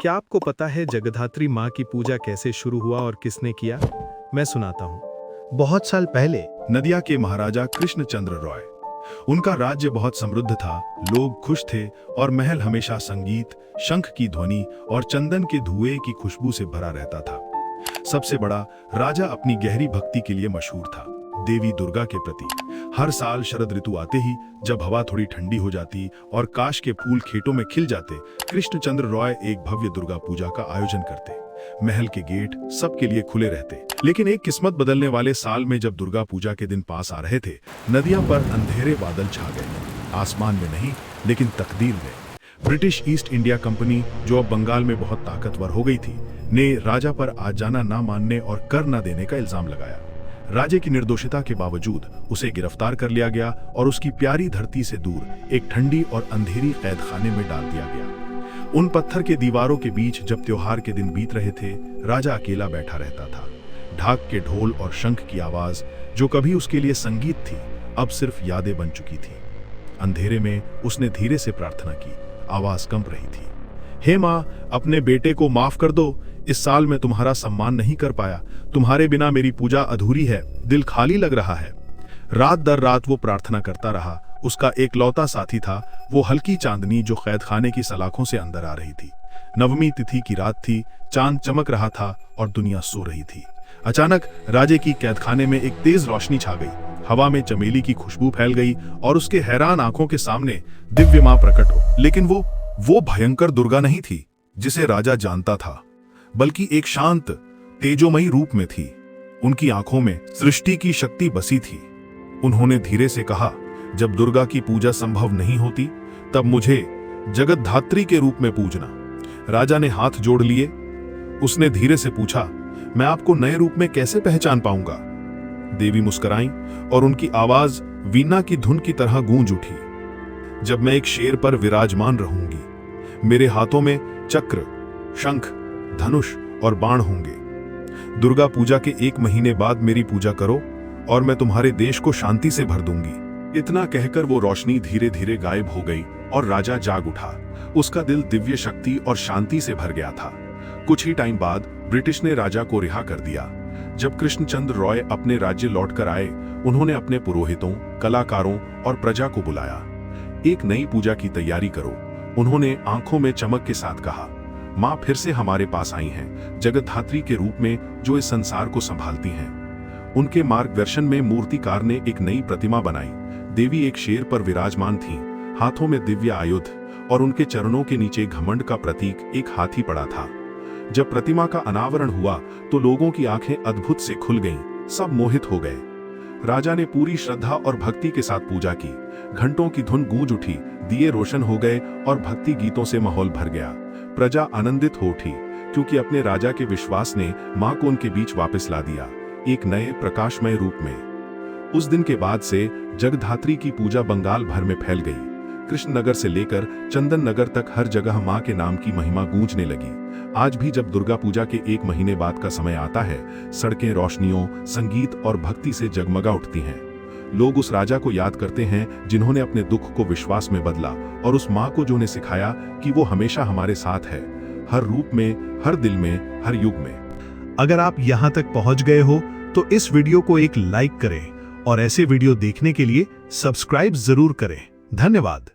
क्या आपको पता है जगधात्री माँ की पूजा कैसे शुरू हुआ और किसने किया? मैं सुनाता हूँ। बहुत साल पहले नदिया के महाराजा कृष्णचंद्र रॉय। उनका राज्य बहुत समृद्ध था, लोग खुश थे और महल हमेशा संगीत, शंख की ध्वनि और चंदन के धुएं की खुशबू से भरा रहता था। सबसे बड़ा राजा अपनी गहरी भक्ति के लिए मशहूर था, देवी दुर्गा के प्रति। हर साल शरद ऋतु आते ही जब हवा थोड़ी ठंडी हो जाती और काश के फूल खेतों में खिल जाते, कृष्णचंद्र रॉय एक भव्य दुर्गा पूजा का आयोजन करते। महल के गेट सबके लिए खुले रहते। लेकिन एक किस्मत बदलने वाले साल में जब दुर्गा पूजा के दिन पास आ रहे थे, नदिया पर अंधेरे बादल छा गए। आसमान में नहीं, लेकिन तकदीर में। ब्रिटिश ईस्ट इंडिया कंपनी, जो अब बंगाल में बहुत ताकतवर हो गई थी, ने राजा पर आ जाना ना मानने और कर न देने का इल्जाम लगाया। राजे की निर्दोषिता के बावजूद उसे गिरफ्तार कर लिया गया और उसकी प्यारी धरती से दूर एक ठंडी और अंधेरी कैदखाने में डाल दिया गया। उन पत्थर के दीवारों के बीच जब त्योहार के दिन बीत रहे थे, राजा अकेला बैठा रहता था। ढाक के ढोल और शंख की आवाज, जो कभी उसके लिए संगीत थी, अब सिर्फ यादें बन चुकी थी। अंधेरे में उसने धीरे से प्रार्थना की, आवाज कंप रही थी। हे माँ, अपने बेटे को माफ कर दो। इस साल मैं तुम्हारा सम्मान नहीं कर पाया। तुम्हारे बिना मेरी पूजा अधूरी है, दिल खाली लग रहा है। रात दर रात वो प्रार्थना करता रहा। उसका एकलौता साथी था वो हल्की चांदनी, जो कैदखाने की सलाखों से अंदर आ रही थी। नवमी तिथि की रात थी, चांद चमक रहा था और दुनिया सो रही थी। अचानक राजे की कैदखाने में एक तेज रोशनी छा गई। हवा में चमेली की खुशबू फैल गई और उसके हैरान आंखों के सामने दिव्य मां प्रकट हो। लेकिन वो भयंकर दुर्गा नहीं थी जिसे राजा जानता था, बल्कि एक शांत, तेजोमयी रूप में थी। उनकी आंखों में सृष्टि की शक्ति बसी थी। उन्होंने धीरे से कहा, जब दुर्गा की पूजा संभव नहीं होती, तब मुझे जगतधात्री के रूप में पूजना। राजा ने हाथ जोड़ लिए। उसने धीरे से पूछा, मैं आपको नए रूप में कैसे पहचान पाऊंगा? देवी मुस्कुराई और उनकी आवाज वीणा की धुन की तरह गूंज उठी। जब मैं एक शेर पर विराजमान रहूंगी, मेरे हाथों में चक्र, शंख, धनुष और बाण होंगे। दुर्गा पूजा के 1 महीने बाद मेरी पूजा करो और मैं तुम्हारे देश को शांति से भर दूंगी। इतना कहकर वो रोशनी धीरे धीरे गायब हो गई और राजा जाग उठा। उसका दिल दिव्य शक्ति और शांति से भर गया था। कुछ ही टाइम बाद ब्रिटिश ने राजा को रिहा कर दिया। जब कृष्णचंद्र रॉय अपने राज्य लौटकर आए, उन्होंने अपने पुरोहितों, कलाकारों और प्रजा को बुलाया। एक नई पूजा की तैयारी करो। उन्होंने आंखों में चमक के साथ कहा, माँ फिर से हमारे पास आई हैं, जगतधात्री के रूप में, जो इस संसार को संभालती हैं। उनके मार्गदर्शन में मूर्तिकार ने एक नई प्रतिमा बनाई। देवी एक शेर पर विराजमान थी, हाथों में दिव्य आयुध, और उनके चरणों के नीचे घमंड का प्रतीक एक हाथी पड़ा था। जब प्रतिमा का अनावरण हुआ तो लोगों की आंखें अद्भुत से खुल गईं, सब मोहित हो गए। राजा ने पूरी श्रद्धा और भक्ति के साथ पूजा की। घंटों की धुन गूंज उठी, दिए रोशन हो गए और भक्ति गीतों से माहौल भर गया। प्रजा आनंदित हो उठी, क्योंकि अपने राजा के विश्वास ने मां को उनके बीच वापस ला दिया, एक नए प्रकाशमय रूप में। उस दिन के बाद से जगधात्री की पूजा बंगाल भर में फैल गई। कृष्णनगर से लेकर चंदन नगर तक हर जगह मां के नाम की महिमा गूंजने लगी। आज भी जब दुर्गा पूजा के 1 महीने बाद का समय आता है, सड़कें रोशनियों, संगीत और भक्ति से जगमगा उठती हैं। लोग उस राजा को याद करते हैं जिन्होंने अपने दुख को विश्वास में बदला, और उस मां को जो ने सिखाया कि वो हमेशा हमारे साथ है, हर रूप में, हर दिल में, हर युग में। अगर आप यहां तक पहुंच गए हो तो इस वीडियो को एक लाइक करें और ऐसे वीडियो देखने के लिए सब्सक्राइब जरूर करें। धन्यवाद।